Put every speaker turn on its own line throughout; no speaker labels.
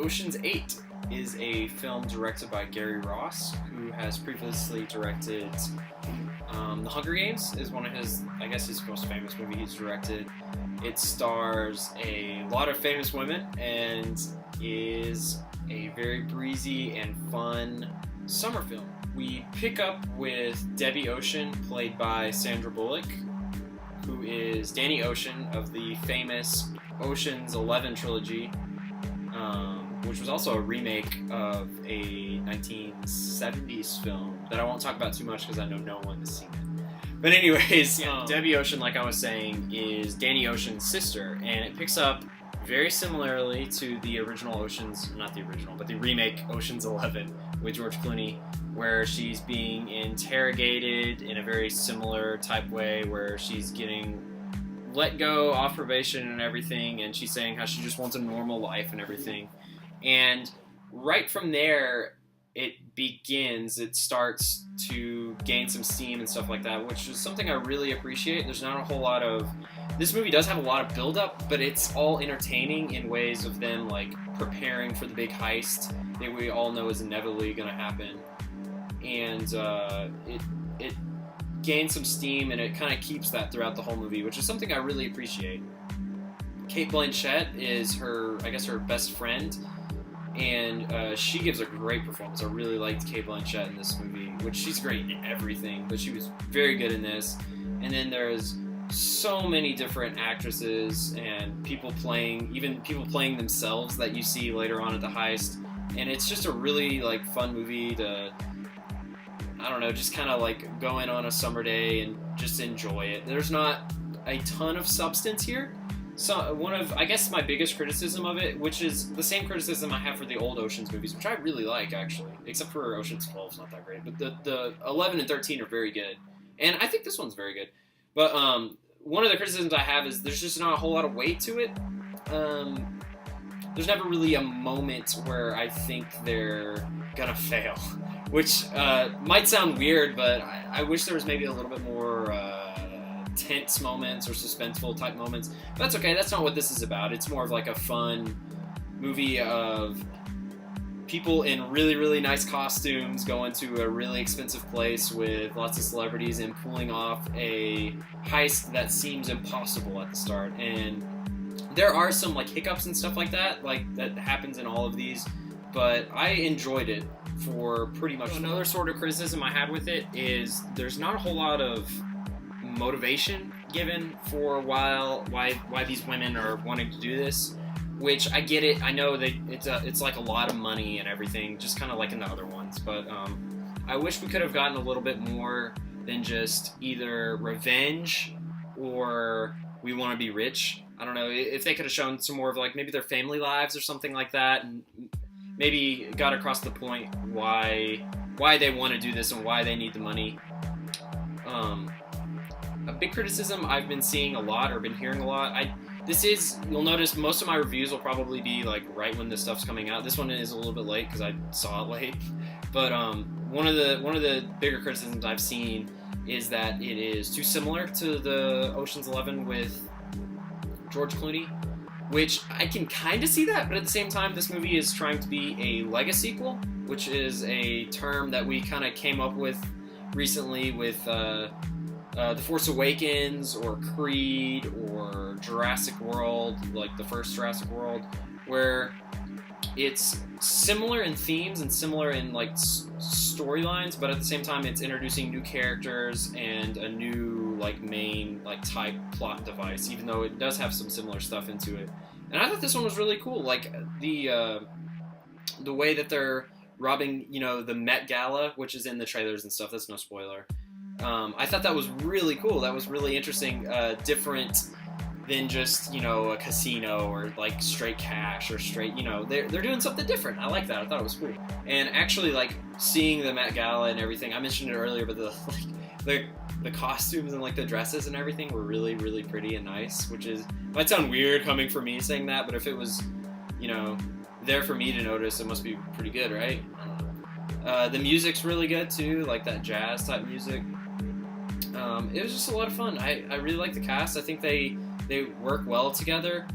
Ocean's 8 is a film directed by Gary Ross, who has previously directed The Hunger Games, is one of his most famous movie he's directed. It stars a lot of famous women and is a very breezy and fun summer film. We pick up with Debbie Ocean, played by Sandra Bullock, who is Danny Ocean of the famous Ocean's 11 trilogy, which was also a remake of a 1970s film that I won't talk about too much because I know no one has seen it. But anyways, Debbie Ocean, like I was saying, is Danny Ocean's sister, and it picks up very similarly to the original Ocean's, not the original, but the remake Ocean's 11 with George Clooney, where she's being interrogated in a very similar type way, where she's getting let go off probation and everything, and she's saying how she just wants a normal life and everything. And right from there, it starts to gain some steam and stuff like that, which is something I really appreciate. There's not a whole lot of... This movie does have a lot of build-up, but it's all entertaining in ways of them, like, preparing for the big heist that we all know is inevitably going to happen. And it gains some steam, and it kind of keeps that throughout the whole movie, which is something I really appreciate. Cate Blanchett is her best friend, and she gives a great performance. I really liked Cate Blanchett in this movie, which she's great in everything, but she was very good in this. And then there's so many different actresses and people playing themselves that you see later on at the heist, and it's just a really like fun movie to, I don't know, just kind of like go in on a summer day and just enjoy it. There's not a ton of substance here. So one of, I guess, my biggest criticism of it, which is the same criticism I have for the old Ocean's movies, which I really like, actually, except for Ocean's 12 is not that great, but the 11 and 13 are very good, and I think this one's very good. But one of the criticisms I have is there's just not a whole lot of weight to it. There's never really a moment where I think they're gonna fail, which might sound weird, but I wish there was maybe a little bit more tense moments or suspenseful type moments. But that's okay, that's not what this is about. It's more of like a fun movie of people in really, really nice costumes going to a really expensive place with lots of celebrities and pulling off a heist that seems impossible at the start. And there are some like hiccups and stuff like that happens in all of these, but I enjoyed it for pretty much. Another sort of criticism I had with it is there's not a whole lot of motivation given for why these women are wanting to do this, which I get it. I know that it's like a lot of money and everything, just kind of like in the other ones, but I wish we could have gotten a little bit more than just either revenge or we want to be rich. I don't know, if they could have shown some more of like maybe their family lives or something like that, and maybe got across the point why they want to do this and why they need the money. A big criticism I've been seeing a lot, or been hearing a lot, you'll notice most of my reviews will probably be like right when this stuff's coming out. This one is a little bit late because I saw it late. But one of the bigger criticisms I've seen is that it is too similar to the Ocean's 11 with George Clooney, which I can kind of see that, but at the same time, this movie is trying to be a Legasequel, which is a term that we kind of came up with recently with The Force Awakens or Creed or Jurassic World, like the first Jurassic World, where it's similar in themes and similar in like storylines, but at the same time it's introducing new characters and a new like main like type plot device, even though it does have some similar stuff into it. And I thought this one was really cool, like the way that they're robbing, the Met Gala, which is in the trailers and stuff. That's no spoiler. I thought that was really cool. That was really interesting, different than just, a casino or like straight cash or straight, they're doing something different. I like that. I thought it was cool. And actually, like, seeing the Met Gala and everything, I mentioned it earlier, but the costumes and like the dresses and everything were really, really pretty and nice, which might sound weird coming from me saying that, but if it was, there for me to notice, it must be pretty good, right? The music's really good too, like that jazz type music. It was just a lot of fun. I really like the cast. I think they work well together.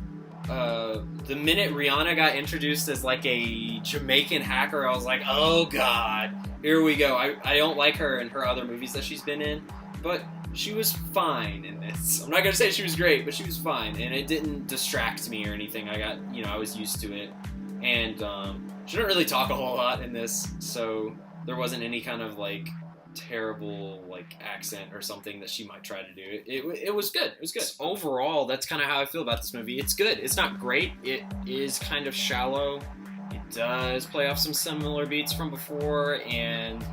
the minute Rihanna got introduced as like a Jamaican hacker, I was like, oh god, here we go. I don't like her in her other movies that she's been in, but she was fine in this. I'm not gonna say she was great, but she was fine, and it didn't distract me or anything. I was used to it, and she didn't really talk a whole lot in this, so there wasn't any kind of like terrible like accent or something that she might try to do. It was good. It was good. Overall, that's kind of how I feel about this movie. It's good. It's not great. It is kind of shallow. It does play off some similar beats from before, and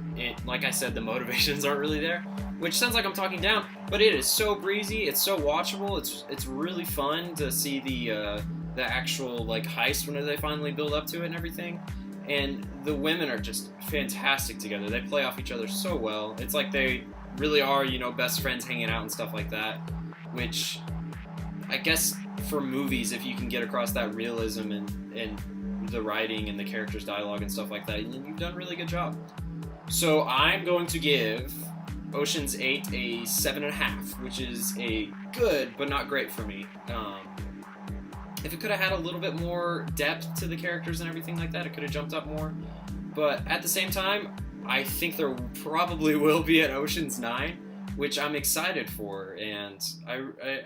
like I said, the motivations aren't really there, which sounds like I'm talking down, but it is so breezy. It's so watchable. It's really fun to see the actual like heist when they finally build up to it and everything. And the women are just fantastic together. They play off each other so well. It's like they really are, best friends hanging out and stuff like that. Which, I guess, for movies, if you can get across that realism and the writing and the characters' dialogue and stuff like that, you've done a really good job. So I'm going to give Ocean's 8 a 7.5, which is a good but not great for me. If it could have had a little bit more depth to the characters and everything like that, it could have jumped up more. But at the same time, I think there probably will be an Ocean's 9, which I'm excited for, and I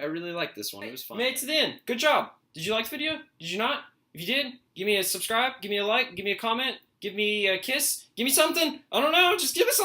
really like this one. It was fun. Made it to the end. Good job. Did you like the video? Did you not? If you did, give me a subscribe, give me a like, give me a comment, give me a kiss, give me something. I don't know, just give me something.